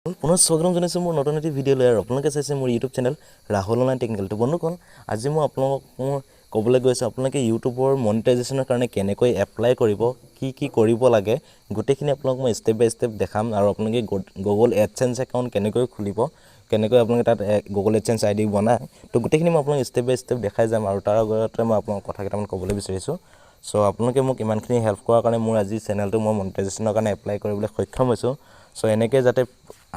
পুনৰ স্বাগতম জনাইছোঁ মোৰ নতুন এটি ভিডিঅ' লৈ আৰু আপোনালোকে চাইছে মোৰ YouTube channel Rahul online technical. তো বন্ধুসকল আজি মই আপোনালোকক ক'বলৈ গৈছোঁ আপোনালোকে ইউটিউবৰ মনিটাইজেশ্যনৰ কাৰণে কেনেকৈ এপ্লাই কৰিব, কি কৰিব লাগে গোটেইখিনি আপোনালোকক মই ষ্টেপ বাই ষ্টেপ দেখাম। আৰু আপোনালোকে গুগল এডচেন্স একাউণ্ট কেনেকৈ খুলিব, কেনেকৈ আপোনালোকে তাত গুগল এডচেন্স আইডি বনায়, তো গোটেইখিনি মই আপোনালোকক ষ্টেপ বাই ষ্টেপ দেখাই যাম। আৰু তাৰ আগতে মই আপোনালোকক কথা কেইটামান ক'বলৈ বিচাৰিছোঁ। চ' আপোনালোকে মোক ইমানখিনি হেল্প কৰাৰ কাৰণে মোৰ আজি চেনেলটো মই মনিটাইজেশ্যনৰ কাৰণে এপ্লাই কৰিবলৈ সক্ষম হৈছোঁ। চ' এনেকৈ যাতে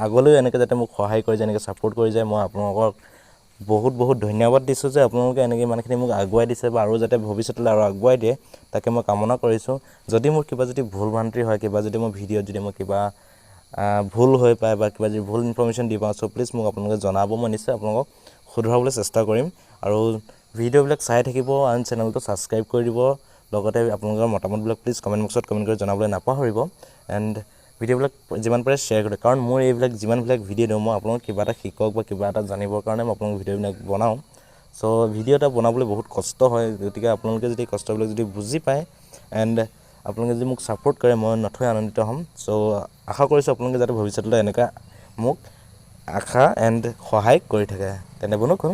আগলৈও এনেকৈ যাতে মোক সহায় কৰি যায়, এনেকৈ ছাপোৰ্ট কৰি যায়, মই আপোনালোকক বহুত ধন্যবাদ দিছোঁ যে আপোনালোকে এনেকৈ ইমানখিনি মোক আগুৱাই দিছে বা আৰু যাতে ভৱিষ্যতলৈ আৰু আগুৱাই দিয়ে তাকে মই কামনা কৰিছোঁ। যদি মোৰ কিবা যদি ভুল ভ্ৰান্তি হয়, কিবা যদি মোৰ ভিডিঅ'ত যদি মই কিবা ভুল হৈ পায় বা কিবা যদি ভুল ইনফৰমেশ্যন দি পাওঁ, চ' প্লিজ মোক আপোনালোকে জনাব, মই নিশ্চয় আপোনালোকক শুধৰাবলৈ চেষ্টা কৰিম। আৰু ভিডিঅ'বিলাক চাই থাকিব আৰু চেনেলটো ছাবস্ক্ৰাইব কৰি দিব, লগতে আপোনালোকৰ মতামতবিলাক প্লিজ কমেণ্ট বক্সত কমেণ্ট কৰি জনাবলৈ নাপাহৰিব। এণ্ড ভিডিঅ'বিলাক যিমান পাৰে শ্বেয়াৰ কৰি, কাৰণ মোৰ এইবিলাক যিমানবিলাক ভিডিঅ' দিওঁ মই আপোনালোকক কিবা এটা শিকক বা কিবা এটা জানিবৰ কাৰণে মই আপোনালোক ভিডিঅ'বিলাক বনাওঁ। চ' ভিডিঅ' এটা বনাবলৈ বহুত কষ্ট হয়, গতিকে আপোনালোকে যদি কষ্টবিলাক যদি বুজি পায় এণ্ড আপোনালোকে যদি মোক ছাপোৰ্ট কৰে মই নথৈ আনন্দিত হ'ম। চ' আশা কৰিছোঁ আপোনালোকে যাতে ভৱিষ্যতলৈ এনেকৈ মোক আশা এণ্ড সহায় কৰি থাকে। তেনে বন্ধুসকল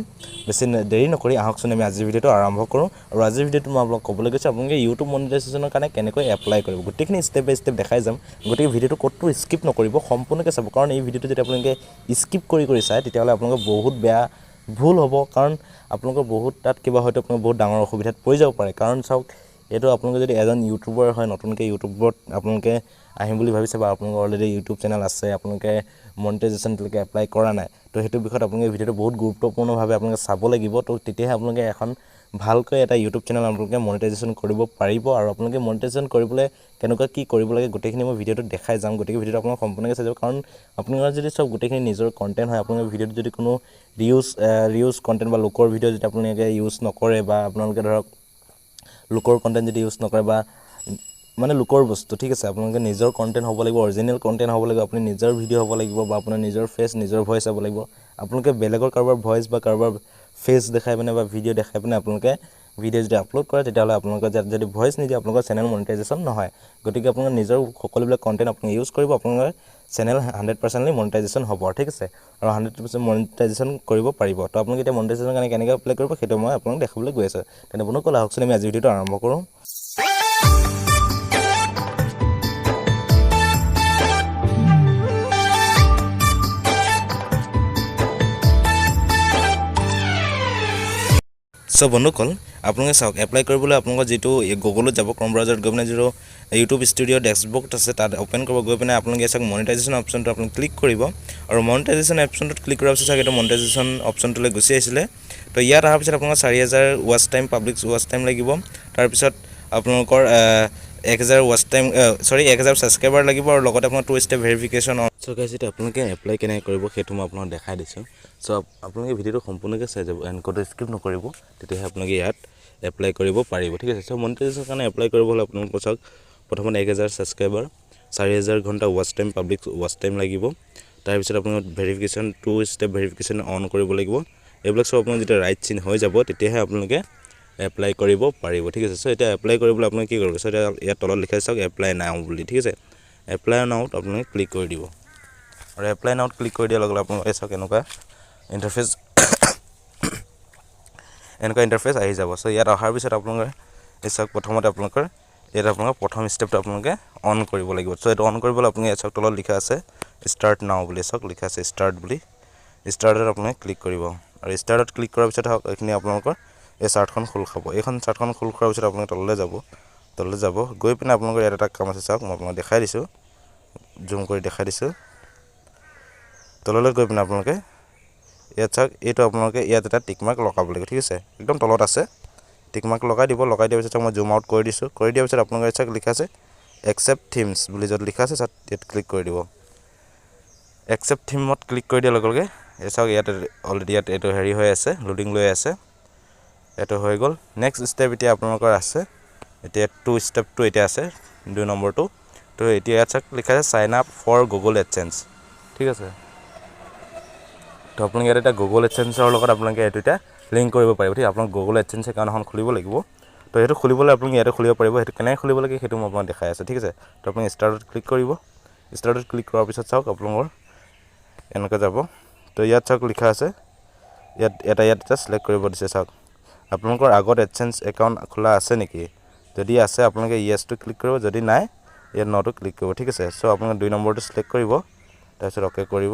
বেছি দেৰি নকৰি আহকচোন আমি আজিৰ ভিডিঅ'টো আৰম্ভ কৰোঁ। আৰু আজিৰ ভিডিঅ'টো মই আপোনালোকক ক'বলৈ গৈছোঁ আপোনালোকে ইউটিউব মনিটাইজেশ্যনৰ কাৰণে কেনেকৈ এপ্লাই কৰিব, গোটেইখিনি ষ্টেপ বাই ষ্টেপ দেখাই যাম। গতিকে ভিডিঅ'টো ক'তো স্কিপ নকৰিব, সম্পূৰ্ণকৈ চাব, কাৰণ এই ভিডিঅ'টো যদি আপোনালোকে স্কিপ কৰি চায় তেতিয়াহ'লে আপোনালোকৰ বহুত বেয়া ভুল হ'ব। কাৰণ আপোনালোকৰ বহুত তাত কিবা হয়তো আপোনালোকৰ বহুত ডাঙৰ অসুবিধাত পৰি যাব পাৰে। কাৰণ চাওক, এইটো আপোনালোকে যদি এজন ইউটিউবাৰ হয়, নতুনকৈ ইউটিউবত আপোনালোকে আহিম বুলি ভাবিছে বা আপোনালোকৰ অলৰেডি ইউটিউব চেনেল আছে, আপোনালোকে মনিটাইজেশ্যনলৈকে এপ্লাই কৰা নাই, তো সেইটো বিষয়ত আপোনালোকে ভিডিঅ'টো বহুত গুৰুত্বপূৰ্ণভাৱে আপোনালোকে চাব লাগিব। তো তেতিয়াহে আপোনালোকে এখন ভালকৈ এটা ইউটিউব চেনেল আপোনালোকে মনিটাইজেশ্যন কৰিব পাৰিব। আৰু আপোনালোকে মনিটাইজেশ্যন কৰিবলৈ কেনেকুৱা কি কৰিব লাগে গোটেইখিনি মই ভিডিঅ'টোত দেখাই যাম। গতিকে ভিডিঅ'টো আপোনালোক সম্পূৰ্ণকৈ চাই যাব, কাৰণ আপোনালোকৰ যদি চব গোটেইখিনি নিজৰ কণ্টেণ্ট হয়, আপোনালোকৰ ভিডিঅ'টো যদি কোনো ৰিউজ কণ্টেণ্ট বা লোকৰ ভিডিঅ' যদি আপোনালোকে ইউজ নকৰে বা আপোনালোকে ধৰক লোকৰ কণ্টেণ্ট যদি ইউজ নকৰে বা মানে লোকৰ বস্তু, ঠিক আছে, আপোনালোকে নিজৰ কণ্টেণ্ট হ'ব লাগিব, অৰিজিনেল কণ্টেণ্ট হ'ব লাগিব, আপুনি নিজৰ ভিডিঅ' হ'ব লাগিব বা আপোনাৰ নিজৰ ফেচ নিজৰ ভইচ হ'ব লাগিব। আপোনালোকে বেলেগৰ কাৰোবাৰ ভইচ বা কাৰোবাৰ ফেচ দেখাই পিনে বা ভিডিঅ' দেখাই পিনে আপোনালোকে ভিডিঅ' যদি আপলোড কৰে তেতিয়াহ'লে আপোনালোকে যদি ভইচ নিদিয়ে আপোনালোকৰ চেনেল মনিটাইজেশ্যন নহয়। গতিকে আপোনালোকে নিজৰ সকলোবিলাক কণ্টেণ্ট আপুনি ইউজ কৰিব, আপোনালোকৰ চেনেল 100% মনিটাইজেশ্যন হ'ব, ঠিক আছে, আৰু 100% মনিটাইজেশ্যন কৰিব পাৰিব। তো আপোনালোকে এতিয়া মনিটাইজেশ্যনৰ কাৰণে কেনেকৈ এপ্লাই কৰিব সেইটো মই আপোনালোক দেখাবলৈ গৈ আছোঁ। তেনে বন্ধুসকল আহকচোন আমি আজি ভিডিঅ'টো আৰম্ভ কৰোঁ। চ' বন্ধুসকল আপোনালোকে চাওক, এপ্লাই কৰিবলৈ আপোনালোকৰ যিটো গুগলত যাব, ক্ৰম ব্ৰাউজাৰত গৈ পিনে যিটো ইউটিউব ষ্টুডিঅ' ডেস্কবক্স আছে তাত অ'পেন কৰিব, গৈ পিনে আপোনালোকে চাওক মনিটাইজেশ্যন অপশ্যনটো আপুনি ক্লিক কৰিব। আৰু মনিটাইজেশ্যন অপশ্যনটোত ক্লিক কৰাৰ পিছত চাওক এইটো মনিটাইজেশ্যন অপশ্যনটোলৈ গুচি আহিছিলে। তো ইয়াত অহাৰ পিছত আপোনালোকৰ 4000 watch time, public watch time লাগিব। তাৰপিছত আপোনালোকৰ 1000 ছাবস্ক্ৰাইবাৰ লাগিব, আৰু লগতে আপোনাৰ 2 ষ্টেপ ভেৰিফিকেশ্যন। চ' গাইছ এতিয়া আপোনালোকে এপ্লাই কেনেকৈ কৰিব সেইটো মই আপোনাক দেখাই দিছোঁ। চ' আপোনালোকে ভিডিঅ'টো সম্পূৰ্ণকৈ চাই যাব, ক'তো স্কিপ নকৰিব, তেতিয়াহে আপোনালোকে ইয়াত এপ্লাই কৰিব পাৰিব, ঠিক আছে। চ' মনিটাইজেশ্যনৰ কাৰণে এপ্লাই কৰিব হ'লে আপোনালোকৰ চাওক প্ৰথমতে 1000 ছাবস্ক্ৰাইবাৰ, 4000 ঘণ্টা watch time, public watch time লাগিব। তাৰপিছত আপোনালোকৰ ভেৰিফিকেশ্যন 2 ষ্টেপ ভেৰিফিকেশ্যন অন কৰিব লাগিব। এইবিলাক চব আপোনালোকে যেতিয়া ৰাইট চিন হৈ যাব তেতিয়াহে আপোনালোকে এপ্লাই কৰিব পাৰিব, ঠিক আছে। চ' এতিয়া এপ্লাই কৰিবলৈ আপোনালোকে কি কৰিব, চ' এতিয়া ইয়াত তলত লিখা চাওক এপ্লাই নাও বুলি, ঠিক আছে। এপ্লাই নাওত আপোনালোকে ক্লিক কৰি দিব, আৰু এপ্লাই নাওত ক্লিক কৰি দিয়াৰ লগে লগে আপোনালোকে চাওক এনেকুৱা ইণ্টাৰফেচ আহি যাব। চ' ইয়াত অহাৰ পিছত আপোনালোকে চাওক প্ৰথমতে আপোনালোকৰ প্ৰথম ষ্টেপটো আপোনালোকে অন কৰিব লাগিব। চ' এইটো অন কৰিবলৈ আপোনালোকে ইয়াত চাওক তলত লিখা আছে ষ্টাৰ্ট নাও বুলি, চাওক লিখা আছে ষ্টাৰ্ট বুলি। ষ্টাৰ্টত আপোনালোকে ক্লিক কৰিব, আৰু ষ্টাৰ্টত ক্লিক কৰাৰ পিছত এইখিনি আপোনালোকৰ এই চাৰ্টখন খোল খাব। এইখন চাৰ্টখন খোল খোৱাৰ পিছত আপোনালোকে তললৈ যাব, গৈ পিনে আপোনালোকৰ ইয়াত এটা কাম আছে, চাওক মই আপোনাক দেখাই দিছোঁ, জুম কৰি দেখাই দিছোঁ। তললৈ গৈ পিনে আপোনালোকে ইয়াত চাওক এইটো আপোনালোকে ইয়াত এটা টিকমাৰ্ক লগাব লাগিব, ঠিক আছে, একদম তলত আছে টিকমাৰ্ক লগাই দিব। লগাই দিয়াৰ পিছত মই জুম আউট কৰি দিছোঁ। কৰি দিয়াৰ পিছত আপোনালোকে চাওক লিখা আছে একচেপ্ট থিমছ বুলি, য'ত লিখা আছে ইয়াত ক্লিক কৰি দিব। একচেপ্ট থিমত ক্লিক কৰি দিয়াৰ লগে লগে এই চাওক ইয়াত অলৰেডি ইয়াত এইটো হেৰি হৈ আছে, লোডিং লৈ আছে, এইটো হৈ গ'ল। নেক্সট ষ্টেপ এতিয়া আপোনালোকৰ আছে, এতিয়া 2 ষ্টেপটো এতিয়া আছে 2 নম্বৰটো। তো এতিয়া ইয়াত চাওক লিখা আছে sign up for Google AdSense, ঠিক আছে। তো আপোনালোকে ইয়াত এটা গুগল এডচেন্সৰ লগত আপোনালোকে এইটো এতিয়া লিংক কৰিব পাৰিব, ঠিক আছে। আপোনাক গুগল এডচেন্স একাউণ্ট এখন খুলিব লাগিব। তো সেইটো খুলিবলৈ আপোনালোকে ইয়াতে খুলিব পাৰিব, সেইটো কেনেকৈ খুলিব লাগে সেইটো মই দেখাই আছোঁ, ঠিক আছে। তো আপুনি ষ্টাৰ্টত ক্লিক কৰিব। ষ্টাৰ্টত ক্লিক কৰাৰ পিছত চাওক আপোনালোকৰ এনেকৈ যাব তো ইয়াত চাওক লিখা আছে ইয়াত এটা সিলেক্ট কৰিব দিছে চাওক আপোনালোকৰ আগত এডসেন্স একাউণ্ট খোলা আছে নেকি যদি আছে আপোনালোকে ইয়েছটো ক্লিক কৰিব যদি নাই ইয়াত নটো ক্লিক কৰিব ঠিক আছে সো আপোনালোকে 2 নম্বৰটো সিলেক্ট কৰিব তাৰপিছত ওকে কৰিব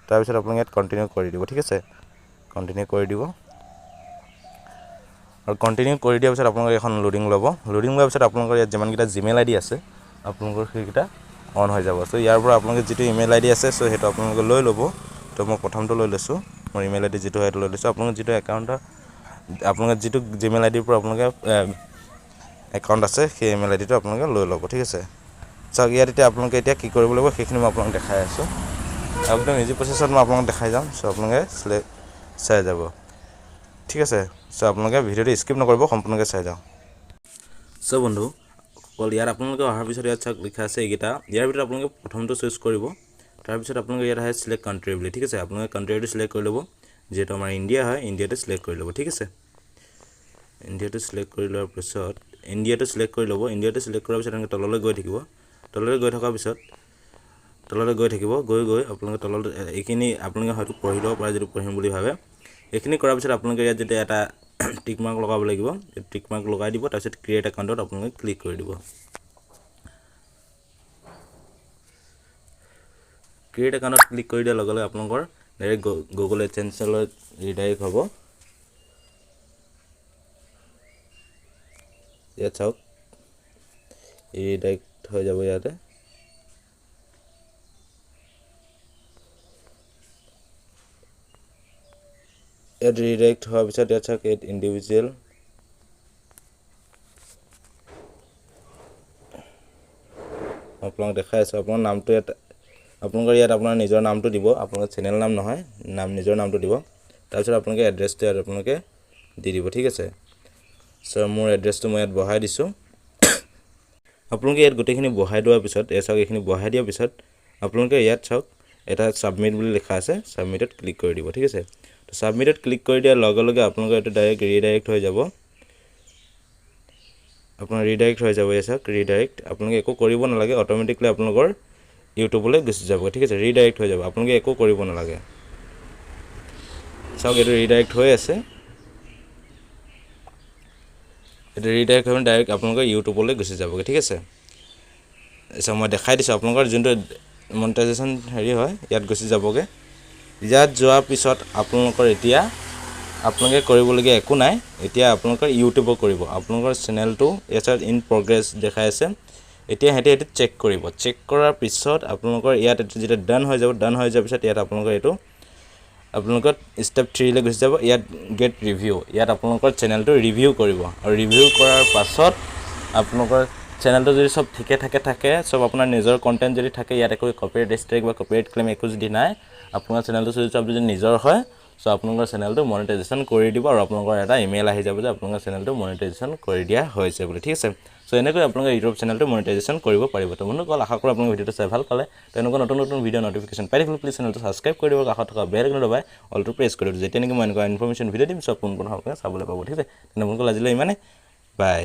তাৰপিছত আপোনালোকে ইয়াত কন্টিনিউ কৰি দিব ঠিক আছে কন্টিনিউ কৰি দিব আৰু কন্টিনিউ কৰি দিয়াৰ পিছত আপোনালোকে এখন লোডিং ল'ব লোডিং লোৱাৰ পিছত আপোনালোকৰ ইয়াত যিমানকেইটা জিমেইল আইডি আছে আপোনালোকৰ সেইকেইটা অন হৈ যাব সো ইয়াৰ পৰা আপোনালোকে যিটো ইমেইল আইডি আছে সো হেতু আপোনালোকে লৈ ল'ব তো মই প্ৰথমটো লৈ লৈছো মোৰ ইমেইল আইডি যিটো হেতু লৈ লৈছো আপোনালোকৰ যিটো একাউণ্ট আপোনালোকৰ যিটো জিমেইল আইডিৰ পৰা আপোনালোকে একাউণ্ট আছে সেই ইমেইল আইডিটো আপোনালোকে লৈ ল'ব ঠিক আছে চাওক ইয়াত এতিয়া আপোনালোকে এতিয়া কি কৰিব লাগিব সেইখিনি মই আপোনালোকক দেখাই আছো একদম ইজি প্ৰসেছত মই আপোনালোকক দেখাই যাম সো আপোনালোকে চাই যাব ঠিক আছে সো আপোনালোকে ভিডিওটো স্কিপ নকৰিব সম্পূৰ্ণকৈ চাই যাওক সো বন্ধু কল ইয়াত আপোনালোকে অহাৰ পিছত ইয়াত চাওক লিখা আছে এইকেইটা ইয়াৰ ভিতৰত আপোনালোকে প্ৰথমটো চুজ কৰিব তাৰপিছত আপোনালোকে ইয়াত আহে সিলেক্ট কান্ট্ৰি বুলি ঠিক আছে আপোনালোকে কান্ট্ৰিটো সিলেক্ট কৰি ল'ব যেটো আমাৰ ইণ্ডিয়া হয় ইণ্ডিয়াটো সিলেক্ট কৰি ল'ব ঠিক আছে ইণ্ডিয়াটো সিলেক্ট কৰি লোৱাৰ পিছত ইণ্ডিয়াটো সিলেক্ট কৰি ল'ব ইণ্ডিয়াটো সিলেক্ট কৰাৰ পিছত আপোনালোকে তললৈ গৈ থাকিব তললৈ গৈ থকাৰ পিছত তললৈ গৈ থাকিব গৈ আপোনালোকে তললৈ এইখিনি আপোনালোকে হয়তো পঢ়ি ল'ব পাৰে যদি পঢ়িম বুলি ভাবে এইখিনি কৰাৰ পিছত আপোনালোকে ইয়াত যেতিয়া এটা টিক মাৰ্ক লগাব লাগিব টিক মাৰ্ক লগাই দিব তাৰপিছত ক্ৰিয়েট একাউণ্টত আপোনালোকে ক্লিক কৰি দিব ক্ৰিয়েট একাউণ্টত ক্লিক কৰি দিয়াৰ লগে লগে আপোনালোকৰ ডাইৰেক্ট গুগল এডসেন্সলৈ ৰিডাইৰেক্ট হ'ব ইয়াত চাওক ৰিডাইৰেক্ট হৈ যাব ইয়াতে ইয়াত ৰিডাইৰেক্ট হোৱাৰ পিছত ইয়াত চাওক এড ইণ্ডিভিজুৱেল আপোনালোক দেখাই আছে আপোনাৰ নামটো ইয়াত আপোনালোকৰ ইয়াত আপোনাৰ নিজৰ নামটো দিব আপোনালোকৰ চেনেল নাম নহয় নিজৰ নামটো দিব তাৰপিছত আপোনালোকে এড্ৰেছটো ইয়াত আপোনালোকে দি দিব ঠিক আছে সো মোৰ এড্ৰেছটো মই ইয়াত বহাই দিছো আপোনালোকে ইয়াত গোটেইখিনি বহাই দিয়াৰ পিছত চাওক এইখিনি বহাই দিয়াৰ পিছত আপোনালোকে ইয়াত চাওক এটা সাবমিট বুলি লিখা আছে সাবমিটত ক্লিক কৰি দিব ঠিক আছে তো সাবমিটত ক্লিক কৰি দিয়াৰ লগে লগে আপোনালোকৰ এটা ডাইৰেক্ট ৰিডাইৰেক্ট হৈ যাব আপোনাৰ ৰিডাইৰেক্ট হৈ যাব চাওক ৰিডাইৰেক্ট আপোনালোকে একো কৰিব নালাগে অটোমেটিকলি আপোনালোকৰ ইউটিউবলৈ গুচি যাব ঠিক আছে ৰিডাইৰেক্ট হৈ যাব আপোনালোকে একো কৰিব নালাগে চাওক এটা ৰিডাইৰেক্ট হৈ আছে এটা ৰিডাইৰেক্ট হৈ ডাইৰেক্ট আপোনালোকৰ ইউটিউবলৈ গুচি যাবগে ঠিক আছে এসা মই দেখাই দিছো আপোনালোকৰ যোনটো মনিটাইজেশ্যন হেৰি হয় ইয়াত গুচি যাবগে ইয়াত যোৱাৰ পিছত আপোনালোকৰ এতিয়া আপোনালোকে কৰিবলগীয়া একো নাই এতিয়া আপোনালোকৰ ইউটিউব কৰিব আপোনালোকৰ চেনেলটো এছাৰ ইন প্ৰগ্ৰেছ দেখাই আছে এতিয়া হেতে চেক কৰিব চেক কৰাৰ পিছত আপোনালোকৰ ইয়াত যেটা ডান হৈ যাব ডান হৈ যোৱাৰ পিছত ইয়াত আপোনালোকৰ এটো আপোনালোকৰ স্টেপ 3 লৈ গুচি যাব ইয়াত গেট ৰিভিউ ইয়াত আপোনালোকৰ চেনেলটো ৰিভিউ কৰিব আৰু ৰিভিউ কৰাৰ পাছত আপোনালোকৰ চেনেলটো যদি সব ঠিকে থাকে সব আপোনাৰ নিজৰ কন্টেন্ট যদি থাকে ইয়াত একো কপিৰাইট ষ্ট্ৰাইক বা কপিৰাইট ক্লেম একো যদি নাই আপোনাৰ চেনেলটো সব যদি নিজৰ হয় সো আপোনালোকৰ চেনেলটো মনিটাইজেশ্যন কৰি দিব আৰু আপোনালোকৰ এটা ইমেইল আহি যাব যে আপোনালোকৰ চেনেলটো মনিটাইজেশ্যন কৰি দিয়া হৈছে বুলি ঠিক আছে সো এনেকৈ আপোনালোকৰ ইউটিউব চেনেলটো মনিটাইজেশ্যন কৰিব পাৰিব তো বন্ধুসকল আশা কৰোঁ আপোনালোকে ভিডিওটো চাই ভাল পালে তেনেকুৱা নতুন ভিডিও নটিফিকেশ্যন পাই থাকিবলৈ প্লিজ চেনেলটো সাবস্ক্ৰাইব কৰি দিব কাষত থকা বেল আইকনটো দবাই অলটো প্ৰেছ কৰি দিব যেতিয়া নেকি মই এনেকুৱা ইনফৰমেশ্যন ভিডিও দিম সব পোনপটীয়াকৈ আপোনালোকে চাবলৈ পাব ঠিক আছে তেনে বন্ধুসকল আজিলৈ ইমানে বাই